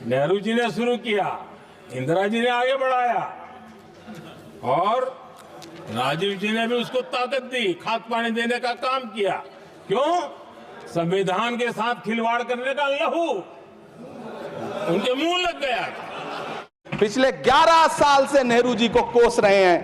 नेहरू जी ने शुरू किया, इंदिरा जी ने आगे बढ़ाया और राजीव जी ने भी उसको ताकत दी, खाद पानी देने का काम किया। क्यों? संविधान के साथ खिलवाड़ करने का लहू उनके मुंह लग गया। पिछले 11 साल से नेहरू जी को कोस रहे हैं,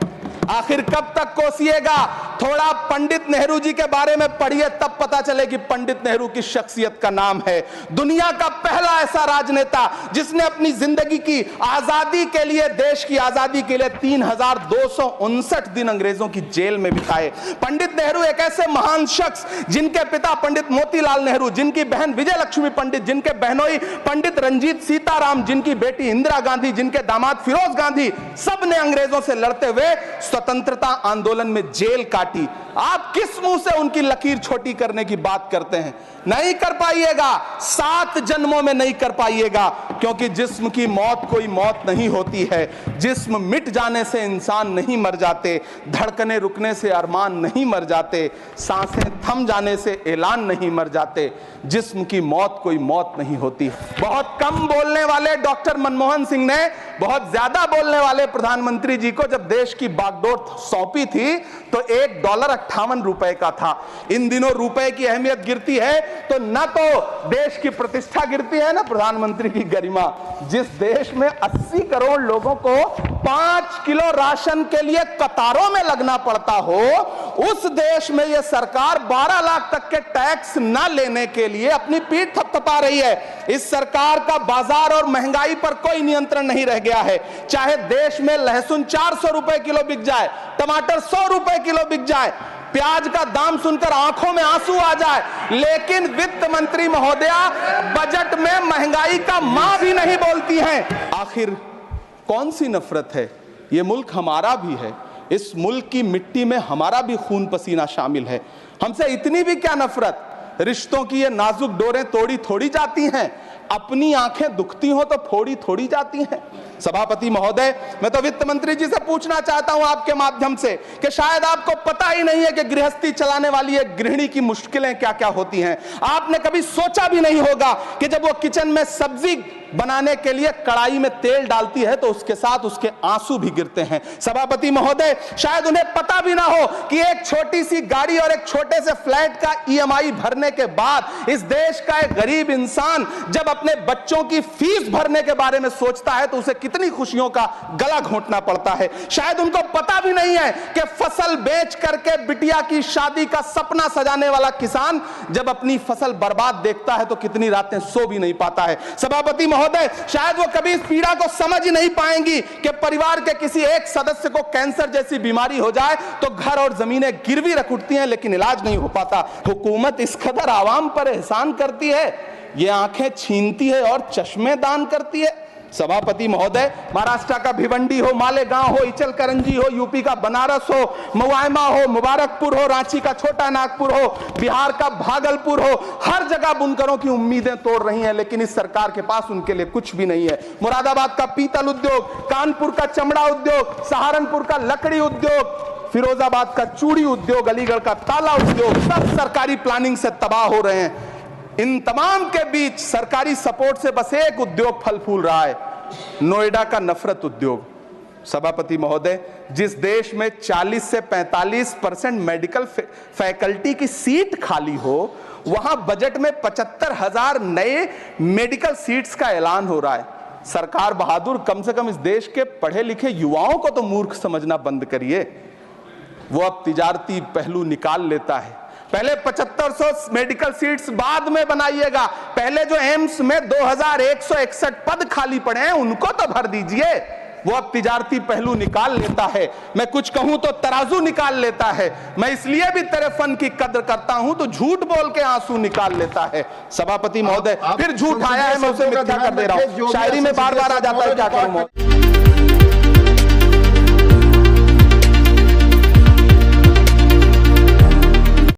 आखिर कब तक कोसिएगा? थोड़ा पंडित नेहरू जी के बारे में पढ़िए, तब पता चले कि पंडित नेहरू की शख्सियत का नाम है। दुनिया का पहला ऐसा राजनेता जिसने अपनी जिंदगी की आजादी के लिए, देश की आजादी के लिए 3259 दिन अंग्रेजों की जेल में बिताए। पंडित नेहरू एक ऐसे महान शख्स जिनके पिता पंडित मोतीलाल नेहरू, जिनकी बहन विजय लक्ष्मी पंडित, जिनके बहनोई पंडित रंजीत सीताराम, जिनकी बेटी इंदिरा गांधी, जिनके दामाद फिरोज गांधी, सब ने अंग्रेजों से लड़ते हुए स्वतंत्रता आंदोलन में जेल काटी। आप किस मुंह से उनकी लकीर छोटी करने की बात करते हैं? नहीं कर पाइएगा, 7 जन्मों में नहीं कर पाइएगा, क्योंकि जिस्म की मौत कोई मौत नहीं होती है। जिस्म मिट जाने से इंसान नहीं मर जाते, धड़कने रुकने से अरमान नहीं मर जाते, सांसें थम जाने से ऐलान नहीं मर जाते। जिस्म की मौत कोई मौत नहीं होती। बहुत कम बोलने वाले डॉक्टर मनमोहन सिंह ने बहुत ज्यादा बोलने वाले प्रधानमंत्री जी को जब देश की बागडोर सौंपी थी तो $1.58 का था। इन दिनों रुपए की अहमियत गिरती है तो न तो देश की प्रतिष्ठा गिरती है, ना प्रधानमंत्री की गरिमा। जिस देश में 80 करोड़ लोगों को 5 किलो राशन के लिए कतारों में लगना पड़ता हो, उस देश में यह सरकार 12 लाख तक के टैक्स न लेने के लिए अपनी पीठ थपथपा रही है। इस सरकार का बाजार और महंगाई पर कोई नियंत्रण नहीं रह गया है। चाहे देश में लहसुन 400 रुपए किलो बिक जाए, टमाटर 100 रुपए किलो बिक जाए, प्याज का दाम सुनकर आंखों में आंसू आ जाए, लेकिन वित्त मंत्री महोदया बजट में महंगाई का मां भी नहीं बोलती हैं। आखिर कौन सी नफरत है? यह मुल्क हमारा भी है, इस मुल्क की मिट्टी में हमारा भी खून पसीना शामिल है। हमसे इतनी भी क्या नफरत? रिश्तों की ये नाजुक डोरें तोड़ी थोड़ी जाती हैं, अपनी आंखें दुखती हो तो फोड़ी थोड़ी जाती हैं। सभापति महोदय, मैं तो वित्त मंत्री जी से पूछना चाहता हूं आपके माध्यम से कि शायद आपको पता ही नहीं है कि गृहस्थी चलाने वाली एक गृहिणी की मुश्किलें क्या क्या होती हैं। आपने कभी सोचा भी नहीं होगा कि जब वो किचन में सब्जी बनाने के लिए कढ़ाई में तेल डालती है तो उसके साथ उसके आंसू भी गिरते हैं। सभापति महोदय, शायद उन्हें पता भी ना हो कि एक छोटी सी गाड़ी और एक छोटे से फ्लैट का EMI भरने के बाद इस देश का एक गरीब इंसान जब अपने बच्चों की फीस भरने के बारे में सोचता है तो उसे कितनी खुशियों का गला घोंटना पड़ता है। शायद उनको पता भी नहीं है कि फसल बेच करके बिटिया की शादी का सपना सजाने वाला किसान जब अपनी फसल बर्बाद देखता है तो कितनी रातें सो भी नहीं पाता है। सभापति महोदय, शायद वो कभी इस पीड़ा को समझ ही नहीं पाएंगी कि परिवार के किसी एक सदस्य को कैंसर जैसी बीमारी हो जाए तो घर और जमीनें गिरवी रख उठती हैं, लेकिन इलाज नहीं हो पाता। हुकूमत इस कदर आवाम पर एहसान करती है, ये आंखें छीनती है और चश्मे दान करती है। सभापति महोदय, महाराष्ट्र का भिवंडी हो, मालेगांव हो, इचल करंजी हो, यूपी का बनारस हो, मुआयमा हो, मुबारकपुर हो, रांची का छोटा नागपुर हो, बिहार का भागलपुर हो, हर जगह बुनकरों की उम्मीदें तोड़ रही हैं, लेकिन इस सरकार के पास उनके लिए कुछ भी नहीं है। मुरादाबाद का पीतल उद्योग, कानपुर का चमड़ा उद्योग, सहारनपुर का लकड़ी उद्योग, फिरोजाबाद का चूड़ी उद्योग, अलीगढ़ का ताला उद्योग, सब सरकारी प्लानिंग से तबाह हो रहे हैं। इन तमाम के बीच सरकारी सपोर्ट से बस एक उद्योग फल फूल रहा है, नोएडा का नफरत उद्योग। सभापति महोदय, जिस देश में 40 से 45% मेडिकल फैकल्टी की सीट खाली हो, वहां बजट में 75,000 नए मेडिकल सीट्स का ऐलान हो रहा है। सरकार बहादुर, कम से कम इस देश के पढ़े लिखे युवाओं को तो मूर्ख समझना बंद करिए। वो अब तिजारती पहलू निकाल लेता है। पहले 7500 मेडिकल सीट्स बाद में बनाइएगा, पहले जो एम्स में 2161 पद खाली पड़े हैं उनको तो भर दीजिए। वो अब तिजारती पहलू निकाल लेता है। मैं कुछ कहूं तो तराजू निकाल लेता है। मैं इसलिए भी तेरे फन की कद्र करता हूं तो झूठ बोल के आंसू निकाल लेता है। सभापति महोदय, फिर झूठ आया है, मैं उसे मिथ्या कर दे रहा हूं। शायरी में बार बार आ जाता है, क्या करूं मैं।